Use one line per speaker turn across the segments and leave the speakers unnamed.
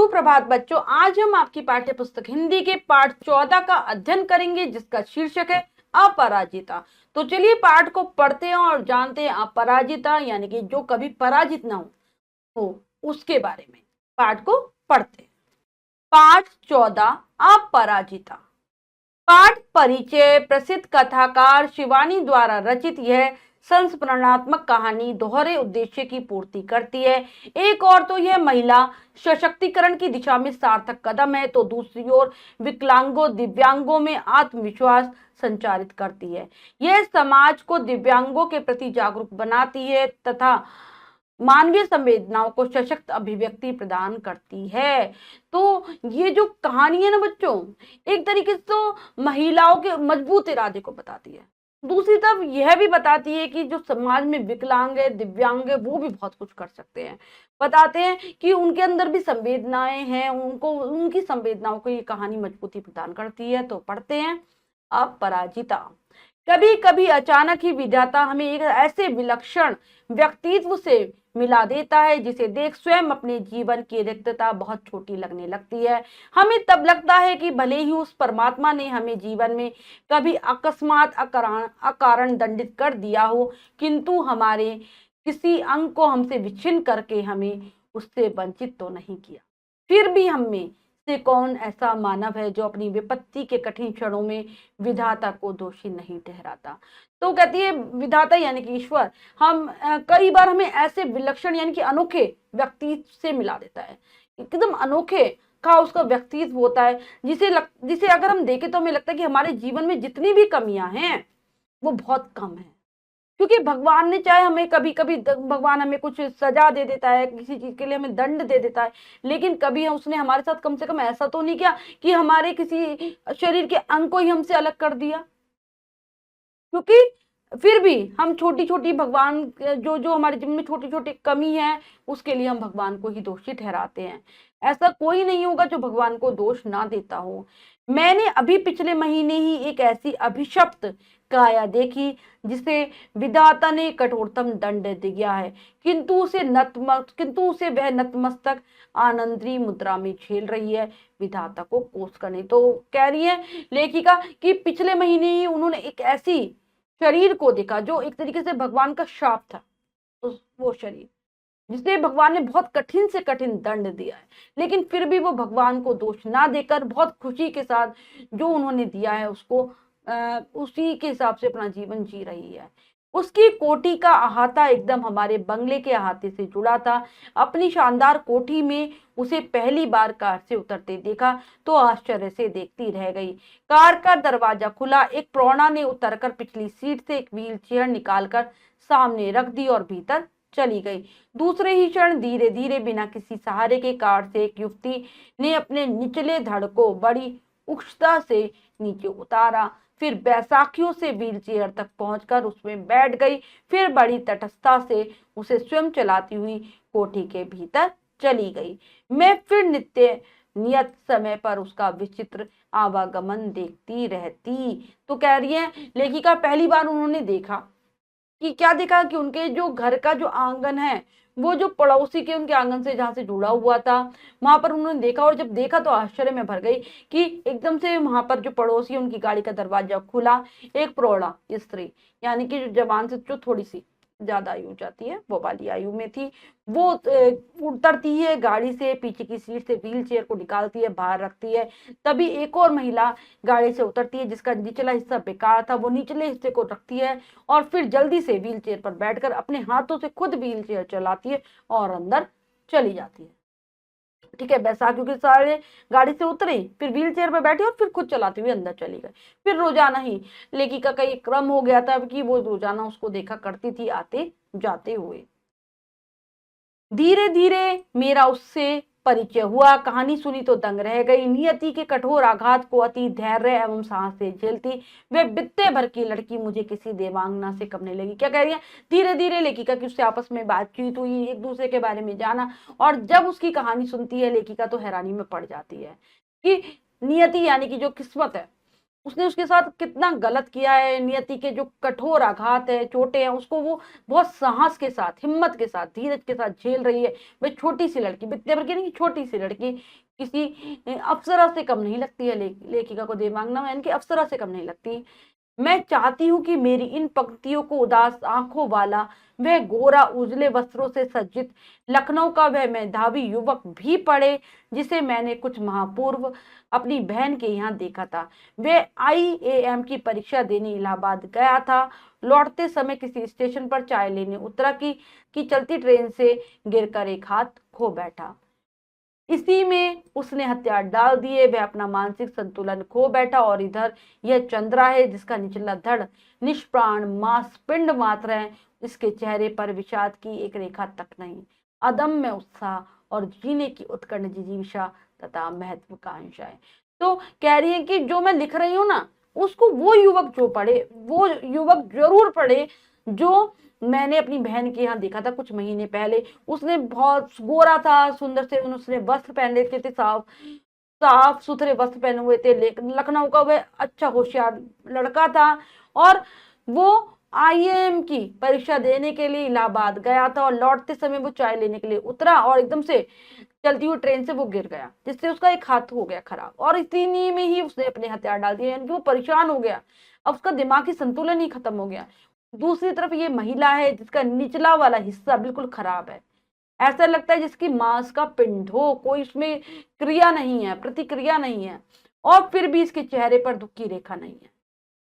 सुप्रभात बच्चों, आज हम आपकी पाठ्य पुस्तक हिंदी के पाठ 14 का अध्ययन करेंगे जिसका शीर्षक है अपराजिता। तो चलिए पाठ को पढ़ते हैं और जानते हैं अपराजिता यानी कि जो कभी पराजित ना हो उसके बारे में। पाठ को पढ़ते हैं। पाठ 14 अपराजिता। पाठ परिचय। प्रसिद्ध कथाकार शिवानी द्वारा रचित यह संस्मरणात्मक कहानी दोहरे उद्देश्य की पूर्ति करती है। एक और तो यह महिला सशक्तिकरण की दिशा में सार्थक कदम है, तो दूसरी ओर विकलांगों दिव्यांगों में आत्मविश्वास संचारित करती है। यह समाज को दिव्यांगों के प्रति जागरूक बनाती है तथा मानवीय संवेदनाओं को सशक्त अभिव्यक्ति प्रदान करती है। तो ये जो कहानी है ना बच्चों, एक तरीके से तो महिलाओं के मजबूत इरादे को बताती है, दूसरी तरफ यह भी बताती है कि जो समाज में विकलांग है दिव्यांग है वो भी बहुत कुछ कर सकते हैं। बताते हैं कि उनके अंदर भी संवेदनाएं हैं, उनको उनकी संवेदनाओं को ये कहानी मजबूती प्रदान करती है। तो पढ़ते हैं अपराजिता। कभी कभी अचानक ही विधाता हमें एक ऐसे विलक्षण व्यक्तित्व से मिला देता है जिसे देख स्वयं अपने जीवन की रिक्तता बहुत छोटी लगने लगती है। हमें तब लगता है कि भले ही उस परमात्मा ने हमें जीवन में कभी अकस्मात अकारण दंडित कर दिया हो, किंतु हमारे किसी अंग को हमसे विच्छिन्न करके हमें उससे वंचित तो नहीं किया। फिर भी हम में से कौन ऐसा मानव है जो अपनी विपत्ति के कठिन क्षणों में विधाता को दोषी नहीं ठहराता। तो कहती है विधाता यानी कि ईश्वर हम कई बार हमें ऐसे विलक्षण यानी कि अनोखे व्यक्तित्व से मिला देता है। एकदम अनोखे का उसका व्यक्तित्व होता है जिसे अगर हम देखें तो हमें लगता है कि हमारे जीवन में जितनी भी कमियां हैं वो बहुत कम है, क्योंकि भगवान ने चाहे हमें कभी कभी भगवान हमें कुछ सजा दे देता है, किसी चीज के लिए हमें दंड दे देता है, लेकिन कभी उसने हमारे साथ कम से कम ऐसा तो नहीं किया कि हमारे किसी शरीर के अंग को ही हमसे अलग कर दिया। क्योंकि फिर भी हम छोटी छोटी भगवान जो जो हमारे जीवन में छोटी छोटी कमी है उसके लिए हम भगवान को ही दोषी ठहराते हैं। ऐसा कोई नहीं होगा जो भगवान को दोष ना देता हो। मैंने अभी पिछले महीने ही एक ऐसी अभिशप्त काया देखी जिसे विधाता ने कठोरतम दंड दिया है, किंतु उसे वह नतमस्तक आनंदी मुद्रा में झेल रही है, विधाता को कोस करने। तो कह रही है लेखिका कि पिछले महीने ही उन्होंने एक ऐसी शरीर को देखा जो एक तरीके से भगवान का शाप था, वो शरीर जिसे भगवान ने बहुत कठिन से कठिन दंड दिया है, लेकिन फिर भी वो भगवान को दोष ना देकर बहुत खुशी के साथ जो उन्होंने दिया है उसको उसी के हिसाब से अपना जीवन जी रही है। उसकी कोठी का अहाता एकदम हमारे बंगले के अहाते से जुड़ा था। अपनी शानदार कोठी में उसे पहली बार कार से उतरते देखा तो आश्चर्य से देखती रह गई। कार का दरवाजा खुला, एक प्रौढ़ा ने उतरकर पिछली सीट से एक व्हील चेयर निकालकर सामने रख दी और भीतर चली गई। दूसरे ही क्षण धीरे धीरे बिना किसी सहारे के कार से एक युवती ने अपने निचले धड़ को बड़ी उक्ष्ता से नीचे उतारा, फिर बैसाखियों से व्हील चेयर तक पहुंचकर उसमें बैठ गई, फिर बड़ी तटस्थता से उसे स्वयं चलाती हुई कोठी के भीतर चली गई। मैं फिर नियत समय पर उसका विचित्र आवागमन देखती रहती। तो कह रही है लेखिका पहली बार उन्होंने देखा कि क्या देखा कि उनके जो घर का जो आंगन है वो जो पड़ोसी के उनके आंगन से जहां से जुड़ा हुआ था वहां पर उन्होंने देखा, और जब देखा तो आश्चर्य में भर गई कि एकदम से वहां पर जो पड़ोसी उनकी गाड़ी का दरवाजा खुला, एक प्रौढ़ा स्त्री यानी कि जो जवान से जो थोड़ी सी ज्यादा आयु जाती है वो वाली आयु में थी, वो उतरती है गाड़ी से, पीछे की सीट से व्हील चेयर को निकालती है, बाहर रखती है। तभी एक और महिला गाड़ी से उतरती है जिसका निचला हिस्सा बेकार था, वो निचले हिस्से को रखती है और फिर जल्दी से व्हील चेयर पर बैठकर अपने हाथों से खुद व्हील चेयर चलाती है और अंदर चली जाती है। ठीक है, बैसाखियों के सारे गाड़ी से उतरे, फिर व्हील चेयर पर बैठे और फिर खुद चलाते हुए अंदर चली गई। फिर रोजाना ही लेखिका का एक क्रम हो गया था कि वो रोजाना उसको देखा करती थी आते जाते हुए। धीरे धीरे मेरा उससे परिचय हुआ। कहानी सुनी तो दंग रह गई। नियति के कठोर आघात को अति धैर्य एवं साहस से झेलती वे बित्ते भर की लड़की मुझे किसी देवांगना से कमने लगी। क्या कह रही है, धीरे धीरे लेखिका की उससे आपस में बातचीत हुई, एक दूसरे के बारे में जाना, और जब उसकी कहानी सुनती है लेखिका तो हैरानी में पड़ जाती है कि नियति यानी कि जो किस्मत है उसने उसके साथ कितना गलत किया है, नियति के जो कठोर आघात है, चोटें हैं, उसको वो बहुत साहस के साथ, हिम्मत के साथ, धीरज के साथ झेल रही है। वह छोटी सी लड़की, विद्या की नहीं, छोटी सी लड़की, किसी अप्सरा से कम नहीं लगती है। लेखिका को देवांगना में इनकी अप्सरा से कम नहीं लगती। मैं चाहती हूँ कि मेरी इन पंक्तियों को उदास आंखों वाला वह गोरा उजले वस्त्रों से सज्जित लखनऊ का वह मेधावी युवक भी पढ़े, जिसे मैंने कुछ माह पूर्व अपनी बहन के यहाँ देखा था। वह IAM की परीक्षा देने इलाहाबाद गया था। लौटते समय किसी स्टेशन पर चाय लेने उतरा कि चलती ट्रेन से गिरकर एक हाथ खो बैठा। इसी में उसने हथियार डाल दिए। वह अपना मानसिक संतुलन खो बैठा और इधर यह चंद्रा है जिसका निचला धड़ निष्प्राण मांस पिंड मात्र है। इसके चेहरे पर विषाद की एक रेखा तक नहीं, अदम्य उत्साह और जीने की उत्कंठ जिजीविषा तथा महत्वाकांक्षाएं। तो कह रही है कि जो मैं लिख रही हूँ ना, उसको वो युवक जो पढ़े, वो युवक जरूर पढ़े जो मैंने अपनी बहन के यहाँ देखा था कुछ महीने पहले। उसने बहुत गोरा था, सुंदर से उसने वस्त्र पहन रखे थे, साफ साफ सुथरे वस्त्र पहने हुए थे। लखनऊ का वह अच्छा होशियार लड़का था और वो IAM की परीक्षा देने के लिए इलाहाबाद गया था और लौटते समय वो चाय लेने के लिए उतरा और एकदम से चलती हुई ट्रेन से वो गिर गया, जिससे उसका एक हाथ हो गया खराब और इसी में ही उसने अपने हथियार डाल दिए, यानी कि वो परेशान हो गया। अब उसका दिमागी संतुलन ही खत्म हो गया। दूसरी तरफ ये महिला है जिसका निचला वाला हिस्सा बिल्कुल खराब है, ऐसा लगता है जिसकी मांस का पिंड हो, कोई उसमें क्रिया नहीं है, प्रतिक्रिया नहीं है, और फिर भी इसके चेहरे पर दुख की रेखा नहीं है,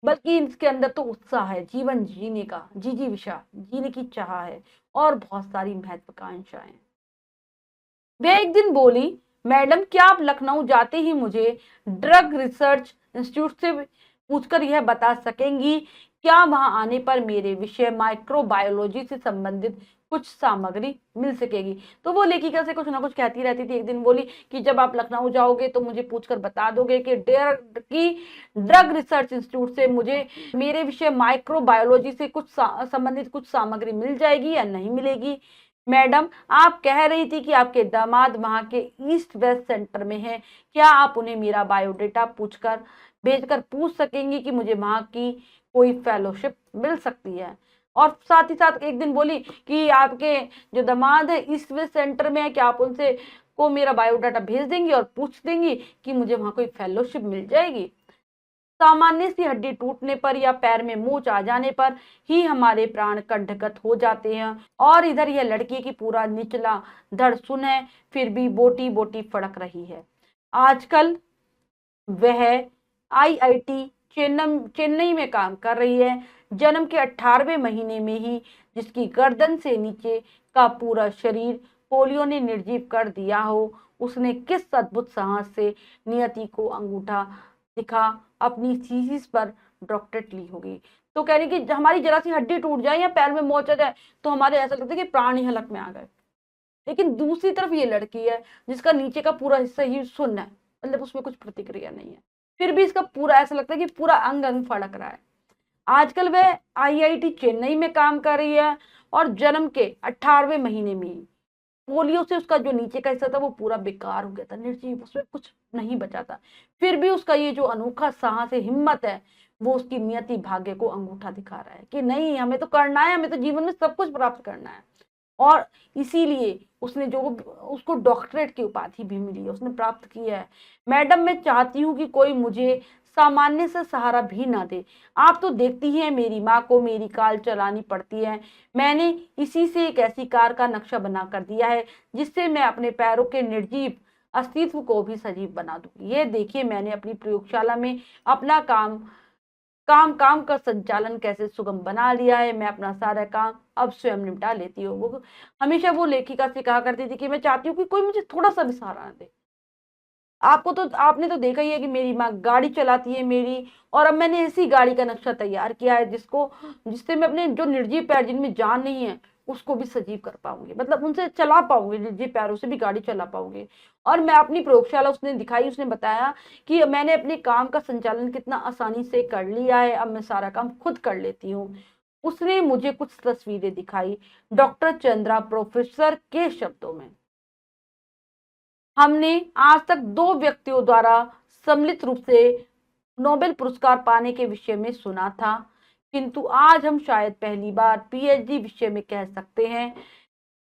बल्कि इसके अंदर तो उत्साह है, जीवन जीने का, जिजीविषा, जीने की चाह है और बहुत सारी महत्वाकांक्षाएं। वह एक दिन बोली, मैडम क्या आप लखनऊ जाते ही मुझे ड्रग रिसर्च इंस्टीट्यूट से पूछकर यह बता सकेंगी क्या वहां आने पर मेरे विषय माइक्रोबायोलॉजी से संबंधित कुछ सामग्री मिल सकेगी। तो वो लेखिका से कुछ ना कुछ कहती रहती थी। एक दिन बोली कि जब आप लखनऊ जाओगे तो मुझे पूछकर बता दोगे कि ड्रग रिसर्च इंस्टीट्यूट से मुझे मेरे विषय माइक्रोबायोलॉजी से कुछ संबंधित कुछ सामग्री मिल जाएगी या नहीं मिलेगी। मैडम आप कह रही थी कि आपके दामाद वहां के ईस्ट वेस्ट सेंटर में है, क्या आप उन्हें मेरा बायोडेटा पूछकर भेजकर पूछ सकेंगी कि मुझे वहां की कोई फेलोशिप मिल सकती है। और साथ ही साथ एक दिन बोली कि आपके जो दामाद है ईस्ट वेस्ट सेंटर में है, क्या आप उनसे को मेरा बायोडाटा भेज देंगी और पूछ देंगी कि मुझे वहां कोई फेलोशिप मिल जाएगी। सामान्य सी हड्डी टूटने पर या पैर में मोच आ जाने पर ही हमारे प्राण कंठगत हो जाते हैं, और इधर यह लड़की की पूरा निचला धड़ सुन है, फिर भी बोटी बोटी फड़क रही है। आजकल वह IIT चेन्नई में काम कर रही है। जन्म के 18वें महीने में ही जिसकी गर्दन से नीचे का पूरा शरीर पोलियो ने निर्जीव कर दिया हो, उसने किस अद्भुत साहस से नियति को अंगूठा दिखा अपनी थीसिस पर डॉक्टरेट ली होगी। तो कह रही कि हमारी जरा सी हड्डी टूट जाए या पैर में मोच आ जाए तो हमारे ऐसा लगता है कि प्राण ही हलक में आ गए। लेकिन दूसरी तरफ ये लड़की है जिसका नीचे का पूरा हिस्सा ही सुन्न है, मतलब उसमें कुछ प्रतिक्रिया नहीं है, फिर भी इसका पूरा ऐसा लगता है कि पूरा अंग अंग फड़क रहा है। आजकल वह IIT चेन्नई में काम कर रही है और जन्म के 18वें महीने में पोलियो से उसका जो नीचे का हिस्सा था वो पूरा बेकार हो गया था, निर्जीव, उसमें कुछ नहीं बचा था। फिर भी उसका ये जो अनोखा साहस है, हिम्मत है, वो उसकी नियति भाग्य को अंगूठा दिखा रहा है कि नहीं, हमें तो करना है, हमें तो जीवन में सब कुछ प्राप्त करना है। और इसीलिए उसने जो उसको डॉक्टरेट की उपाधि भी मिली है, उसने प्राप्त की है। मैडम मैं चाहती हूँ कि कोई मुझे सामान्य से सहारा भी ना दे। आप तो देखती ही हैं मेरी माँ को मेरी काल चलानी पड़ती है। मैंने इसी से एक ऐसी कार का नक्शा बना कर दिया है जिससे मैं अपने पैरों के निर्जीव अस्तित्व को भी सजीव बना दूंगी। ये देखिए मैंने अपनी प्रयोगशाला में अपना काम का संचालन कैसे सुगम बना लिया है। मैं अपना सारा काम अब स्वयं निपटा लेती हूँ। वो हमेशा वो लेखिका से कहा करती थी कि मैं चाहती हूँ कि कोई मुझे थोड़ा सा भी सहारा न दे। आपने तो देखा ही है कि मेरी माँ गाड़ी चलाती है मेरी, और अब मैंने ऐसी गाड़ी का नक्शा तैयार किया है जिससे मैं अपने जो निर्जीव पैर जिनमें जान नहीं है उसको भी सजीव कर पाऊंगी, मतलब उनसे चला पाऊंगी, निर्जीव पैरों से भी गाड़ी चला पाऊंगी। और मैं अपनी प्रयोगशाला उसने दिखाई, उसने बताया कि मैंने अपने काम का संचालन कितना आसानी से कर लिया है, अब मैं सारा काम खुद कर लेती हूँ। उसने मुझे कुछ तस्वीरें दिखाई। डॉक्टर चंद्रा प्रोफेसर के शब्दों में, हमने आज तक 2 व्यक्तियों द्वारा सम्मिलित रूप से नोबेल पुरस्कार पाने के विषय में सुना था, किंतु आज हम शायद पहली बार पीएचडी विषय में कह सकते हैं।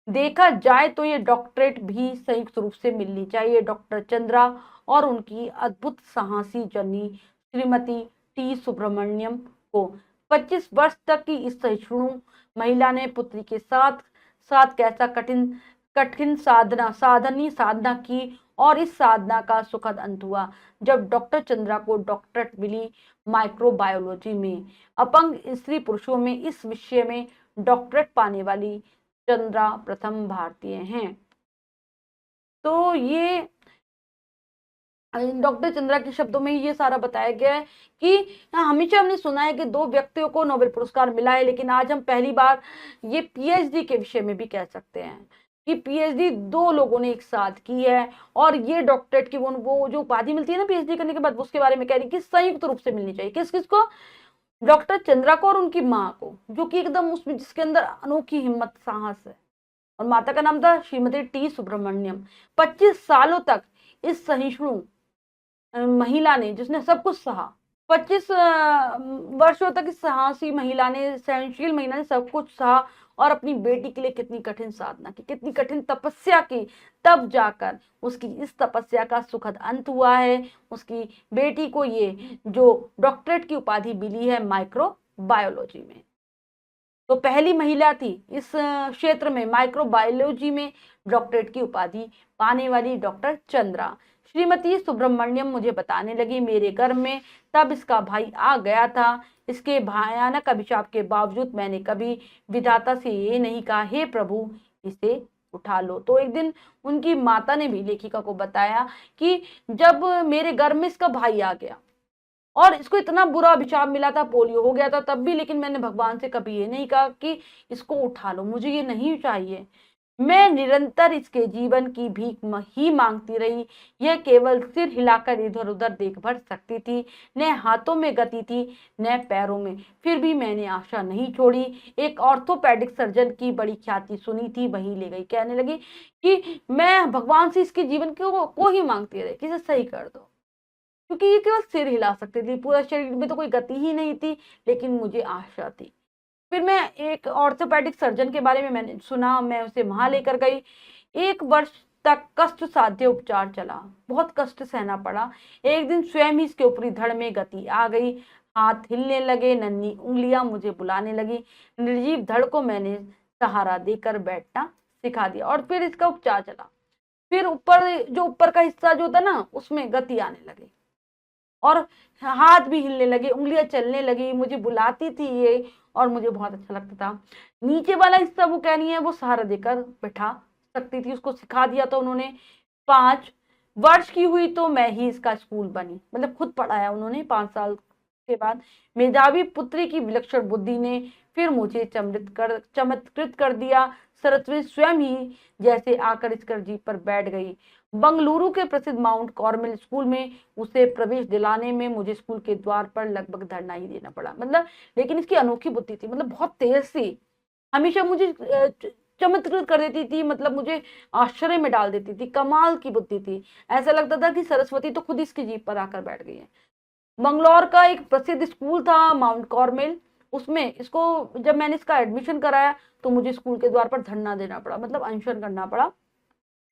देखा जाए तो ये डॉक्टरेट भी संयुक्त रूप से मिलनी चाहिए डॉक्टर चंद्रा और उनकी अद्भुत साहसी जनी श्रीमती टी सुब्रमण्यम को। 25 वर्ष तक की इस सहिष्णु महिला ने पुत्री के साथ साथ कैसा कठिन कठिन साधना की, और इस साधना का सुखद अंत हुआ जब डॉक्टर चंद्रा को डॉक्टरेट मिली माइक्रोबायोलॉजी में। अपंग स्त्री पुरुषों में इस विषय में डॉक्टरेट पाने वाली चंद्रा प्रथम भारतीय हैं। तो ये डॉक्टर चंद्रा के शब्दों में ये सारा बताया गया है कि हमेशा हमने सुना है कि 2 व्यक्तियों को नोबेल पुरस्कार मिला है, लेकिन आज हम पहली बार ये पीएचडी के विषय में भी कह सकते हैं कि पीएचडी 2 लोगों ने एक साथ की है। और ये डॉक्टरेट की वो जो उपाधि मिलती है ना पीएचडी करने के बाद, उसके बारे में कह रही कि संयुक्त रूप से मिलनी चाहिए। किस किस को? डॉक्टर चंद्रा को और उनकी माँ को, जो कि एकदम उसमें जिसके अंदर अनोखी हिम्मत साहस है। और माता का नाम था श्रीमती टी सुब्रमण्यम। 25 सालों तक इस सहिष्णु महिला ने, जिसने सब कुछ सहा, 25 वर्षों तक इस साहसी महिला ने, सहनशील महिला ने सब कुछ सहा और अपनी बेटी के लिए कितनी कठिन साधना की, कितनी कठिन तपस्या की, तब जाकर उसकी इस तपस्या का सुखद अंत हुआ है। उसकी बेटी को ये जो डॉक्टरेट की उपाधि मिली है माइक्रोबायोलॉजी में। तो पहली महिला थी इस क्षेत्र में माइक्रोबायोलॉजी में डॉक्टरेट की उपाधि पाने वाली डॉक्टर चंद्रा। श्रीमती सुब्रमण्यम मुझे बताने लगी, मेरे घर में तब इसका भाई आ गया था। इसके भयानक अभिशाप के बावजूद मैंने कभी विधाता से ये नहीं कहा, हे प्रभु इसे उठा लो। तो एक दिन उनकी माता ने भी लेखिका को बताया कि जब मेरे घर में इसका भाई आ गया और इसको इतना बुरा अभिशाप मिला था, पोलियो हो गया था तब भी, लेकिन मैंने भगवान से कभी ये नहीं कहा कि इसको उठा लो, मुझे ये नहीं चाहिए। मैं निरंतर इसके जीवन की भीख ही मांगती रही। यह केवल सिर हिलाकर इधर उधर देख भर सकती थी, न हाथों में गति थी न पैरों में। फिर भी मैंने आशा नहीं छोड़ी। एक ऑर्थोपेडिक सर्जन की बड़ी ख्याति सुनी थी, वही ले गई। कहने लगी कि मैं भगवान से इसके जीवन को ही मांगती रही कि इसे सही कर दो, क्योंकि ये केवल सिर हिला सकती थी, पूरा शरीर में तो कोई गति ही नहीं थी, लेकिन मुझे आशा थी। फिर मैं एक ऑर्थोपेडिक सर्जन के बारे में मैंने सुना, मैं उसे वहां लेकर गई। 1 वर्ष तक कष्ट साध्य उपचार चला, बहुत कष्ट सहना पड़ा। एक दिन स्वयं ही इसके ऊपरी धड़ में गति आ गई, हाथ हिलने लगे, नन्ही उंगलियां मुझे बुलाने लगी। निर्जीव धड़ को मैंने सहारा देकर बैठना सिखा दिया और फिर इसका उपचार चला। फिर ऊपर का हिस्सा जो था ना, उसमें गति आने लगी और हाथ भी हिलने लगे, उंगलियां चलने लगी, मुझे बुलाती थी ये और मुझे बहुत अच्छा लगता था। नीचे वाला हिस्सा वो कह रही है वो सहारा देकर बैठा सकती थी, उसको सिखा दिया था उन्होंने। 5 वर्ष की हुई तो मैं ही इसका स्कूल बनी, मतलब खुद पढ़ाया उन्होंने। 5 साल के बाद मेधावी पुत्री की विलक्षण बुद्धि ने फिर मुझे चमत्कृत कर दिया। सरस्वती स्वयं ही जैसे आकर इस जीप पर बैठ गई। बंगलुरु के प्रसिद्ध माउंट कार्मेल स्कूल में उसे प्रवेश दिलाने में मुझे स्कूल के द्वार पर लगभग धरना ही देना पड़ा। मतलब लेकिन इसकी अनोखी बुद्धि थी, मतलब बहुत तेज थी, हमेशा मुझे चमत्कृत कर देती थी, मतलब मुझे आश्चर्य में डाल देती थी, कमाल की बुद्धि थी। ऐसा लगता था कि सरस्वती तो खुद इसकी जीप पर आकर बैठ गई है। बंगलौर का एक प्रसिद्ध स्कूल था माउंट कार्मेल, उसमें इसको जब मैंने इसका एडमिशन कराया तो मुझे स्कूल के द्वार पर धरना देना पड़ा, मतलब अनशन करना पड़ा।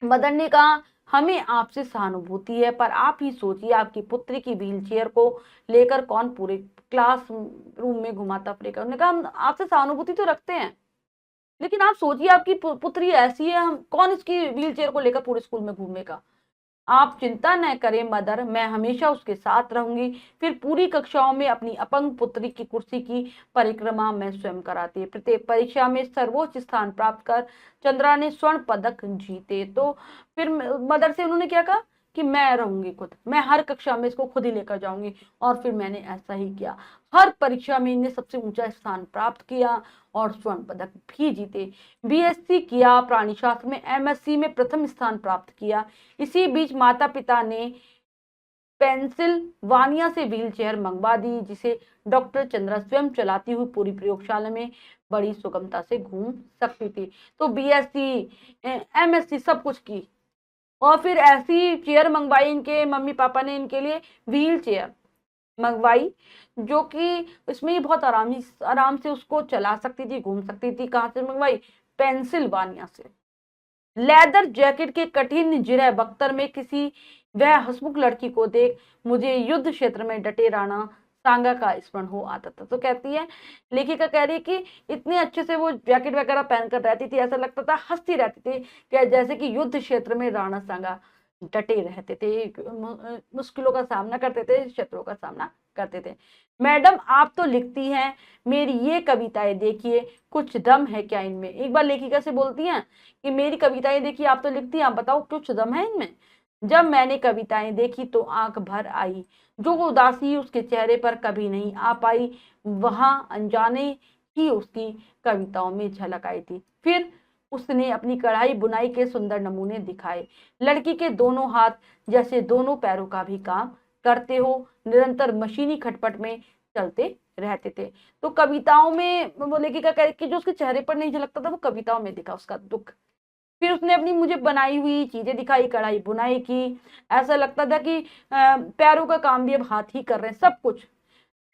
मदन ने कहा, हमें आपसे सहानुभूति है, पर आप ही सोचिए आपकी पुत्री की व्हीलचेयर को लेकर कौन पूरे क्लास रूम में घुमाता फिरेगा। उन्होंने कहा, हम आपसे सहानुभूति तो रखते हैं, लेकिन आप सोचिए आपकी पुत्री ऐसी है, हम कौन इसकी व्हीलचेयर को लेकर पूरे स्कूल में घूमेगा। आप चिंता न करें मदर, मैं हमेशा उसके साथ रहूंगी। फिर पूरी कक्षाओं में अपनी अपंग पुत्री की कुर्सी की परिक्रमा मैं स्वयं कराती। प्रत्येक परीक्षा में सर्वोच्च स्थान प्राप्त कर चंद्रा ने स्वर्ण पदक जीते। तो फिर मदर से उन्होंने क्या कहा कि मैं रहूंगी खुद, मैं हर कक्षा में इसको खुद ही लेकर जाऊंगी। और फिर मैंने ऐसा ही किया, हर परीक्षा में इन्हें सबसे ऊंचा स्थान प्राप्त किया और स्वर्ण पदक भी जीते। बीएससी किया प्राणीशास्त्र में, एमएससी में प्रथम स्थान प्राप्त किया। इसी बीच माता पिता ने पेंसिल्वानिया से व्हीलचेयर मंगवा दी, जिसे डॉक्टर चंद्रा स्वयं चलाती हुई पूरी प्रयोगशाला में बड़ी सुगमता से घूम सकती थी। तो बीएससी एमएससी सब कुछ की और फिर ऐसी चेयर मंगवाई इनके मम्मी पापा ने इनके लिए, व्हील चेयर, मंगवाई, जो कि इसमें ये बहुत आराम से उसको चला सकती थी, घूम सकती थी। कहाँ से मंगवाई? पेंसिल्वानिया से। लेदर जैकेट के कठिन जिरह बख्तर में किसी वह हंसमुख लड़की को देख मुझे युद्ध क्षेत्र में डटे राणा सांगा का स्मरण हो आता था। तो कहती है, लेखिका कह रही है कि इतने अच्छे से वो जैकेट वगैरह पहनकर रहती थी, ऐसा लगता था हंसती रहती थी कि जैसे कि युद्ध क्षेत्र में राणा सांगा डटे रहते थे, मुश्किलों का सामना करते थे, शत्रुओं का सामना करते थे। मैडम आप तो लिखती हैं, मेरी ये कविताएं देखिए, कुछ दम है क्या इनमें? एक बार लेखिका से बोलती हैं कि मेरी कविताएं देखिए, आप तो लिखती हैं, आप बताओ कुछ दम है इनमें? जब मैंने कविताएं देखी तो आंख भर आई, जो उदासी उसके चेहरे पर कभी नहीं आ पाई, वहां अनजाने ही उसकी कविताओं में झलक आई थी। फिर उसने अपनी कढ़ाई बुनाई के सुंदर नमूने दिखाए। लड़की के दोनों हाथ जैसे दोनों पैरों का भी काम करते हो, निरंतर मशीनी खटपट में चलते रहते थे। तो कविताओं में वो लेखिका कह रही कि जो उसके चेहरे पर नहीं झलकता था वो कविताओं में दिखा उसका दुख। फिर उसने अपनी मुझे बनाई हुई चीजें दिखाई, कढ़ाई बुनाई की, ऐसा लगता था कि पैरों का काम भी अब हाथ ही कर रहे हैं, सब कुछ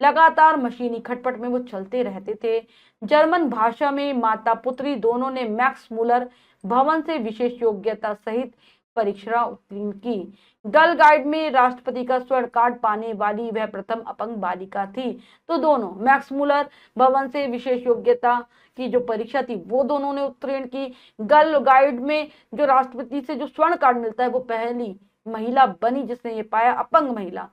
लगातार मशीनी खटपट में वो चलते रहते थे। जर्मन भाषा में माता पुत्री दोनों ने मैक्स मूलर भवन से विशेष योग्यता सहित परीक्षा उत्तीर्ण की। गर्ल गाइड में राष्ट्रपति का स्वर्ण कार्ड पाने वाली वह प्रथम अपंग बालिका थी। तो दोनों मैक्स मूलर भवन से विशेष योग्यता की जो परीक्षा थी वो दोनों ने उत्तीर्ण की। गर्ल गाइड में जो राष्ट्रपति से जो स्वर्ण कार्ड मिलता है वो पहली महिला बनी जिसने ये पाया, अपंग महिला।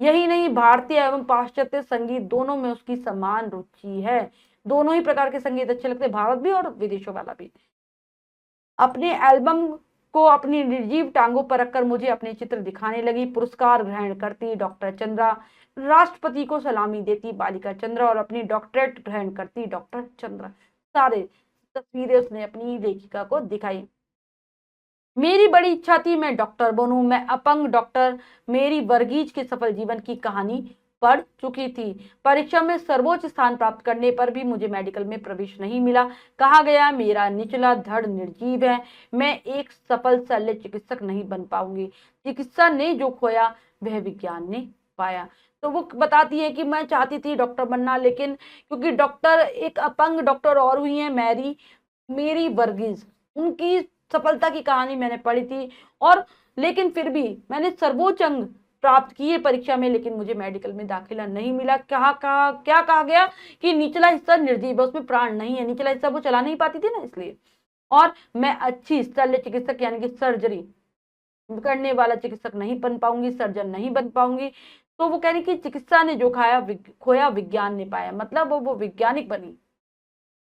यही नहीं, भारतीय एवं पाश्चात्य संगीत दोनों में उसकी समान रुचि है। दोनों ही प्रकार के संगीत अच्छे लगते हैं, भारत भी और विदेशों वाला भी। अपने एल्बम को अपनी निर्जीव टांगों पर रखकर मुझे अपने चित्र दिखाने लगी। पुरस्कार ग्रहण करती डॉक्टर चंद्रा, राष्ट्रपति को सलामी देती बालिका चंद्रा और अपनी डॉक्टरेट ग्रहण करती डॉक्टर चंद्रा। सारे तस्वीरें उसने अपनी लेखिका को दिखाई। मेरी बड़ी इच्छा थी मैं डॉक्टर बनूं, मैं अपंग डॉक्टर। मेरी वर्गीज के सफल जीवन की कहानी पढ़ चुकी थी। परीक्षा में सर्वोच्च स्थान प्राप्त करने पर भी मुझे मेडिकल में प्रवेश नहीं मिला। कहा गया मेरा निचला धड़ निर्जीव है, मैं एक सफल शल्य चिकित्सक नहीं बन पाऊंगी। चिकित्सा ने जो खोया वह विज्ञान ने पाया। तो वो बताती है कि मैं चाहती थी डॉक्टर बनना, लेकिन क्योंकि डॉक्टर एक अपंग डॉक्टर और हुई है मेरी वर्गीज, उनकी सफलता की कहानी मैंने पढ़ी थी। और लेकिन फिर भी मैंने सर्वोच्च अंक प्राप्त किए परीक्षा में, लेकिन मुझे मेडिकल में दाखिला नहीं मिला। क्या कहा गया कि निचला हिस्सा निर्जीव है, उसमें प्राण नहीं है, निचला हिस्सा वो चला नहीं पाती थी ना, इसलिए। और मैं अच्छी शल्य चिकित्सक यानी कि सर्जरी करने वाला चिकित्सक नहीं बन पाऊंगी, सर्जन नहीं बन पाऊंगी। तो वो कह रही कि चिकित्सा ने जो खोया विज्ञान ने पाया, मतलब वो वैज्ञानिक बनी।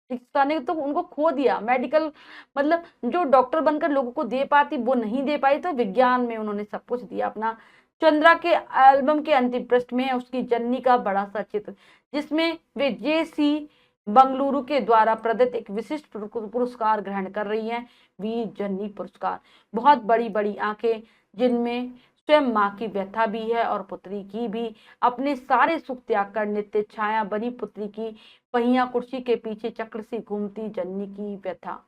चिकित्सा ने तो उनको खो दिया, मेडिकल मतलब जो डॉक्टर बनकर लोगों को दे पाती वो नहीं दे पाई, तो विज्ञान में उन्होंने सब कुछ दिया अपना। चंद्रा के एल्बम के अंतिम पृष्ठ में है उसकी जननी का बड़ा सा चित्र, जिसमें वे जेसी बंगलुरु के द्वारा प्रदत्त एक विशिष्ट पुरस्कार ग्रहण कर रही हैं, वीर जननी पुरस्कार। बहुत बड़ी बड़ी आंखें, जिनमें स्वयं माँ की व्यथा भी है और पुत्री की भी। अपने सारे सुख त्याग कर नित्य छाया बनी पुत्री की पहिया कुर्सी के पीछे चक्र सी घूमती जननी की व्यथा।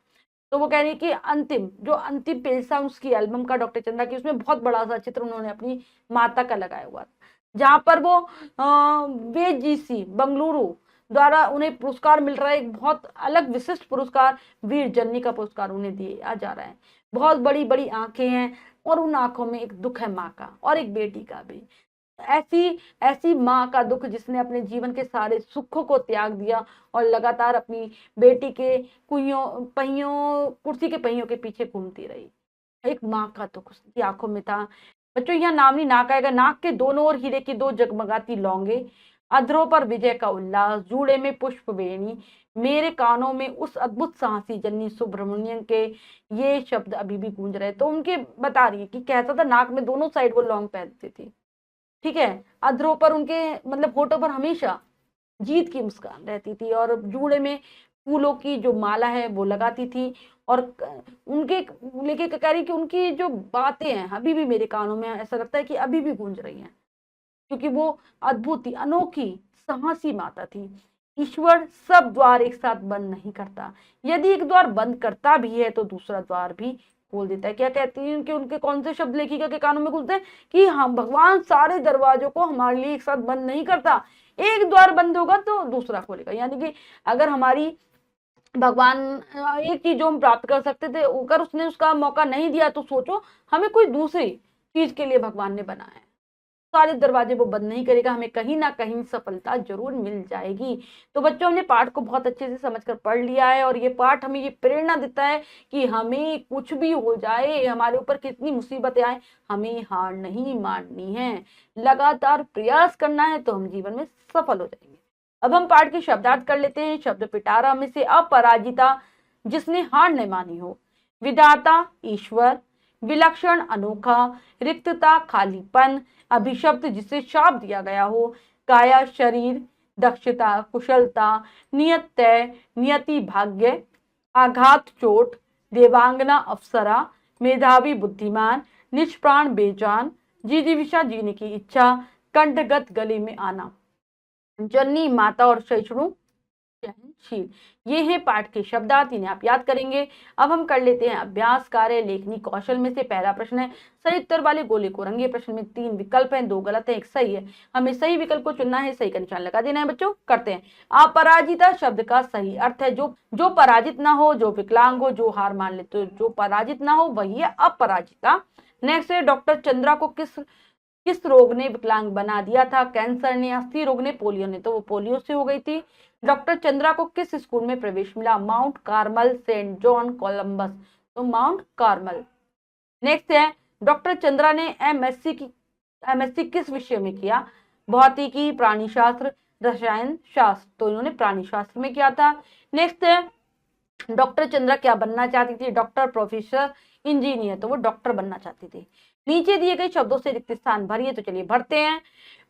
तो वो कह रही है कि अंतिम पेज था उसकी एल्बम का डॉक्टर चंद्रा की, उसमें बहुत बड़ा सा चित्र उन्होंने अपनी माता का लगाया हुआ था, जहां पर वो वेजीसी बंगलुरु द्वारा उन्हें पुरस्कार मिल रहा है, एक बहुत अलग विशिष्ट पुरस्कार, वीर जननी का पुरस्कार उन्हें दिया जा रहा है। बहुत बड़ी बड़ी आंखें हैं और उन आंखों में एक दुख है माँ का और एक बेटी का भी। ऐसी माँ का दुख जिसने अपने जीवन के सारे सुखों को त्याग दिया और लगातार अपनी बेटी के कुर्सी के पहियों के पीछे घूमती रही। एक माँ का दुख उसकी आंखों में था। बच्चों यहाँ नाम नाक आएगा। नाक के दोनों ओर हीरे की दो जगमगाती लौंगे, अधरों पर विजय का उल्लास, जूड़े में पुष्प वेणी, मेरे कानों में उस अद्भुत साहसी जन्नी सुब्रमण्यम के ये शब्द अभी भी गूंज रहे। तो उनके बता रही है कि कैसा था, नाक में दोनों साइड वो लौंग पहनती थी, ठीक है। अधरों पर उनके मतलब होठों पर हमेशा जीत की मुस्कान रहती थी और जूड़े में फूलों की जो माला है वो लगाती थी। और उनके लेके कह रही कि उनकी जो बातें हैं अभी भी मेरे कानों में ऐसा लगता है कि अभी भी गूंज रही हैं, क्योंकि वो अद्भुत थी, अनोखी साहसी माता थी। ईश्वर सब द्वार एक साथ बंद नहीं करता, यदि एक द्वार बंद करता भी है तो दूसरा द्वार भी खोल देता है। क्या कहती हैं कि उनके कौन से शब्द लेखिका के कानों में घुसते हैं कि हम भगवान सारे दरवाजों को हमारे लिए एक साथ बंद नहीं करता, एक द्वार बंद होगा तो दूसरा खोलेगा। यानी कि अगर हमारी भगवान एक चीज जो हम प्राप्त कर सकते थे अगर उसने उसका मौका नहीं दिया तो सोचो हमें कोई दूसरी चीज के लिए भगवान ने बनाया है। सारे दरवाजे वो बंद नहीं करेगा, हमें कहीं ना कहीं सफलता जरूर मिल जाएगी। तो बच्चों हमने पाठ को बहुत अच्छे से समझकर पढ़ लिया है और ये पाठ हमें ये प्रेरणा देता है कि हमें कुछ भी हो जाए, हमारे ऊपर कितनी मुसीबतें आए, हमें हार नहीं माननी है, लगातार प्रयास करना है तो हम जीवन में सफल हो जाएंगे। अब हम पाठ के शब्दार्थ कर लेते हैं। शब्द पिटारा में से अपराजिता, जिसने हार नहीं मानी हो। विधाता ईश्वर, विलक्षण अनोखा, रिक्तता खालीपन, अभिशप्त जिसे शाप दिया गया हो। काया शरीर, दक्षता कुशलता, नियत तय नियति भाग्य, आघात चोट, देवांगना अप्सरा, मेधावी बुद्धिमान, निष्प्राण बेजान, जिजीविषा जीने की इच्छा, कंठगत गले में आना, जननी माता और सहिष्णु सहनशील। ये है पाठ के शब्दार्थ, इन्हें आप याद करेंगे। अब हम कर लेते हैं अभ्यास कार्य। लेखनी कौशल में से पहला प्रश्न है सही उत्तर वाले गोले को रंगे। प्रश्न में 3 विकल्प हैं, 2 गलत है, 1 सही है। हमें सही विकल्प को चुनना है, सही का निशान लगा देना है। बच्चों करते हैं। अपराजिता शब्द का सही अर्थ है जो पराजित ना हो, जो विकलांग हो, जो हार मान ले, तो जो पराजित ना हो वही है अपराजिता। नेक्स्ट है डॉक्टर चंद्रा को किस रोग ने विकलांग बना दिया था। कैंसर ने, अस्थि रोग ने, पोलियो ने, तो वो पोलियो से हो गई थी। डॉक्टर चंद्रा को किस स्कूल में प्रवेश मिला। Mount Carmel, Saint John, Columbus, तो माउंट कार्मल। नेक्स्ट है डॉक्टर चंद्रा ने एमएससी किस विषय में किया। भौतिकी, प्राणी शास्त्र, रसायन शास्त्र, तो इन्होंने प्राणी शास्त्र में किया था। नेक्स्ट है डॉक्टर चंद्रा क्या बनना चाहती थी। डॉक्टर, प्रोफेसर, इंजीनियर, तो वो डॉक्टर बनना चाहती थी। नीचे दिए गए शब्दों से रिक्त स्थान भरिए, तो चलिए भरते हैं।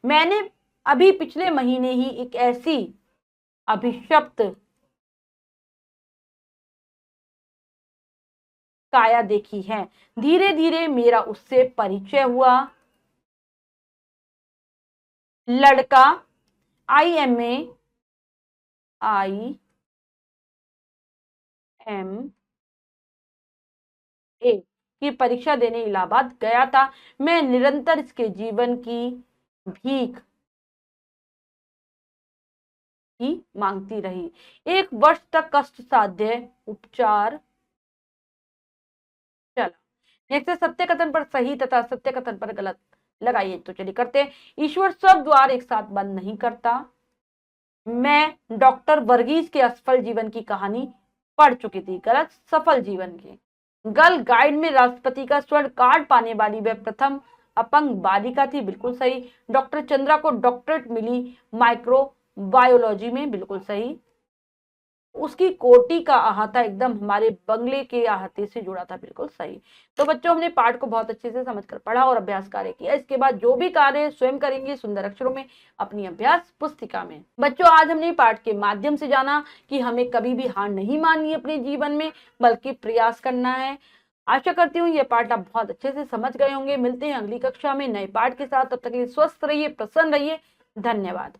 मैंने अभी पिछले महीने ही एक ऐसी अभिशप्त काया देखी है, धीरे धीरे मेरा उससे परिचय हुआ। लड़का IMA की परीक्षा देने इलाहाबाद गया था। मैं निरंतर इसके जीवन की भीख ही मांगती रही। 1 वर्ष तक कष्ट साध्य उपचार चला। नेक्स्ट सत्य कथन पर सही तथा सत्य कथन पर गलत लगाइए, तो चलिए करते हैं। ईश्वर सब द्वार एक साथ बंद नहीं करता। मैं डॉक्टर वर्गीस के असफल जीवन की कहानी पढ़ चुकी थी। गलत, सफल जीवन की। गर्ल गाइड में राष्ट्रपति का स्वर्ण कार्ड पाने वाली वह प्रथम अपंग बालिका थी, बिल्कुल सही। डॉक्टर चंद्रा को डॉक्टरेट मिली माइक्रोबायोलॉजी में, बिल्कुल सही। उसकी कोटी का अहाता एकदम हमारे बंगले के अहाते से जुड़ा था, बिल्कुल सही। तो बच्चों हमने पाठ को बहुत अच्छे से समझकर पढ़ा और अभ्यास कार्य किया। इसके बाद जो भी कार्य स्वयं करेंगे सुंदर अक्षरों में अपनी अभ्यास पुस्तिका में। बच्चों आज हमने पाठ के माध्यम से जाना कि हमें कभी भी हार नहीं माननी अपने जीवन में, बल्कि प्रयास करना है। आशा करती हूँ ये पाठ आप बहुत अच्छे से समझ गए होंगे। मिलते हैं अगली कक्षा में नए पाठ के साथ, तब तक के लिए स्वस्थ रहिए, प्रसन्न रहिए। धन्यवाद।